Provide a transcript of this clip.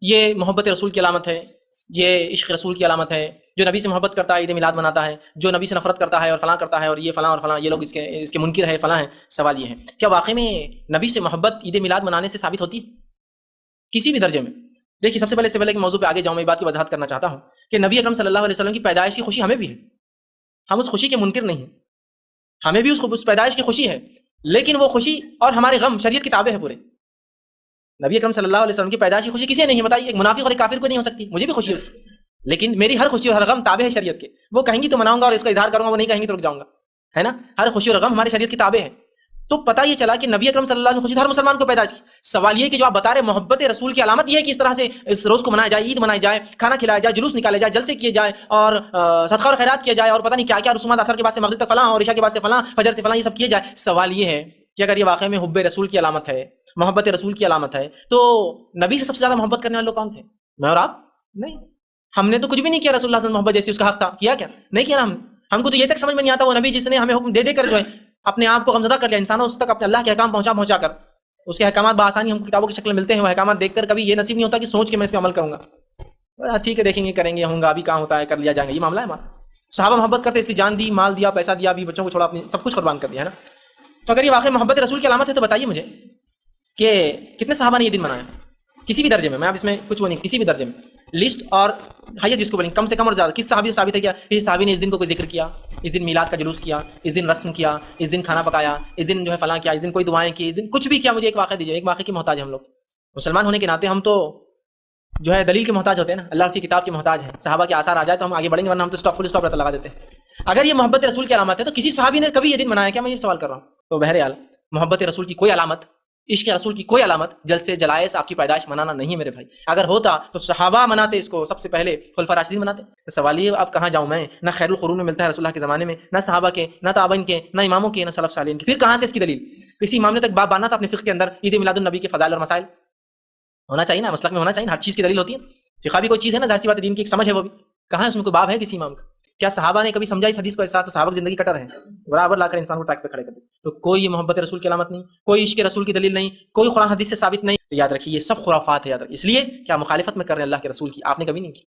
یہ محبت رسول کی علامت ہے، یہ عشق رسول کی علامت ہے. جو نبی سے محبت کرتا ہے عید میلاد مناتا ہے، جو نبی سے نفرت کرتا ہے اور فلاں کرتا ہے اور یہ فلاں اور فلاں، یہ لوگ اس کے منکر ہے، فلاں ہیں. سوال یہ ہے کیا واقعی میں نبی سے محبت عید میلاد منانے سے ثابت ہوتی ہے کسی بھی درجے میں؟ دیکھیے سب سے پہلے کہ موضوع پہ آگے جاؤں میں بات کی وضاحت کرنا چاہتا ہوں کہ نبی اکرم صلی اللہ علیہ وسلم کی پیدائش کی خوشی ہمیں بھی ہے، ہم اس خوشی کے منکر نہیں ہیں، ہمیں بھی اس پیدائش کی خوشی ہے، لیکن وہ خوشی اور ہمارے غم شریعت کی تابع ہے پورے. نبی اکرم صلی اللہ علیہ وسلم کی پیدائش کی خوشی کسی نہیں بتائی، ایک منافق اور ایک کافر کو نہیں ہو سکتی، مجھے بھی خوشی ہے اس کی، لیکن میری ہر خوشی اور ہر غم تابع ہے شریعت کے. وہ کہیں گی تو مناؤں گا اور اس کا اظہار کروں گا، وہ نہیں کہیں گی تو رک جاؤں گا، ہے نا. ہر خوشی اور غم ہماری شریعت کی تابع ہے. تو پتہ یہ چلا کہ نبی اکرم صلی اللہ علیہ وسلم خوشی ہر مسلمان کو پیدائش کی. سوال یہ ہے کہ جو آپ بتا رہے محبت رسول کی علامت یہ ہے کہ اس طرح سے اس روز کو منایا جائے، عید منائی جائے، کھانا کھلایا جائے، جلوس نکالے جائے، جلسے کیے جائے اور صدقہ اور خیرات کیا جائے اور پتہ نہیں کیا کیا رسومات، عصر کے بعد سے مغرب تک فلاں اور عشاء کے بعد سے فلاں، فجر سے فلاں، یہ سب کیے جائے. سوال یہ ہے کہ اگر یہ واقعی میں حب رسول کی علامت ہے، محبت رسول کی علامت ہے، تو نبی سے سب سے زیادہ محبت کرنے والے لوگ کون تھے؟ میں اور آپ؟ نہیں. ہم نے تو کچھ بھی نہیں کیا رسول اللہ صلی اللہ علیہ وسلم محبت جیسی اس کا حق تھا، کیا کیا نہیں کیا نا. ہم کو تو یہ تک سمجھ میں نہیں آتا وہ نبی جس نے ہمیں حکم دے کر جو ہے اپنے آپ کو غمزدہ کر لیا، انسانوں تک اپنے اللہ کے احکام پہنچا کر، اس کے احکامات بآسانی ہم کتابوں کی شکل میں ملتے ہیں، وہ احکامات دیکھ کر کبھی یہ نصیب نہیں ہوتا کہ سوچ کے میں اس پہ عمل کروں گا. ٹھیک ہے دیکھیں گے، کریں گے، ہوں گا، ابھی کہاں ہوتا ہے، کر لیا جائیں گے، یہ معاملہ ہے ہمارا. صحابہ محبت کرتے اس لیے جان دی، مال دیا، پیسہ دیا، بھی بچوں کو چھوڑا، اپنی سب کچھ قربان کر دیا، ہے نا. تو اگر یہ واقعی محبت رسول کی علامت ہے تو بتائیے مجھے کہ کتنے صحابہ نے یہ دن منایا کسی بھی درجے میں. میں اب اس میں کچھ وہ نہیں، کسی بھی درجے میں لسٹ اور حیت جس کو بولیں، کم سے کم اور زیادہ کس صحابی سے ثابت ہے کیا اس صحابی نے اس دن کو کوئی ذکر کیا، اس دن میلاد کا جلوس کیا، اس دن رسم کیا، اس دن کھانا پکایا، اس دن جو ہے فلاں کیا، اس دن کوئی دعائیں کی، اس دن کچھ بھی کیا؟ مجھے ایک واقعہ دیجیے. ایک واقعے کی محتاج ہیں ہم لوگ مسلمان ہونے کے ناطے، ہم تو جو ہے دلیل کے محتاج ہوتے ہیں نا، اللہ کی کتاب کے محتاج ہیں. صحابہ کے آثار آ جائے تو ہم آگے بڑھیں گے، ورنہ ہم تو فل اسٹاپ رہتا لگا دیتے ہیں. اگر یہ محبت رسول کی علامت ہے تو کسی صحابی نے کبھی یہ دن منایا کیا؟ میں یہ سوال کر رہا ہوں. تو بہرحال محبت رسول کی کوئی علامت، عشق رسول کی کوئی علامت جلسے جلائس آپ کی پیدائش منانا نہیں ہے میرے بھائی. اگر ہوتا تو صحابہ مناتے اس کو، سب سے پہلے خلفاء راشدین مناتے. سوال یہ اب کہاں جاؤں میں؟ نہ خیر القرون میں ملتا ہے رسول اللہ کے زمانے میں، نہ صحابہ کے، نہ تابعین کے، نہ اماموں کے، نہ سلف صالحین کے. پھر کہاں سے اس کی دلیل؟ کسی امام نے تک باب باندھا تھا اپنے فقہ کے اندر عید میلاد النبی کے فضائل اور مسائل؟ ہونا چاہیے نا، مسلک میں ہونا چاہیے نا، ہر چیز کی دلیل ہوتی ہے. فقہ بھی کوئی چیز ہے نا، ظاہر سی بات ہے، دین کی ایک سمجھ ہے، وہ بھی کہاں ہے اس میں کوئی باب ہے کسی امام کا؟ کیا صحابہ نے کبھی سمجھا اس حدیث کو ایسا؟ تو صحابہ کی زندگی کٹر ہے، برابر لا کر انسان کو ٹریک پہ کھڑے کر دے. تو کوئی یہ محبت رسول کی علامت نہیں، کوئی عشق رسول کی دلیل نہیں، کوئی قرآن حدیث سے ثابت نہیں. تو یاد رکھیے یہ سب خرافات ہے، یاد رکھیے. اس لیے کیا مخالفت میں کر رہے ہیں اللہ کے رسول کی، آپ نے کبھی نہیں کی.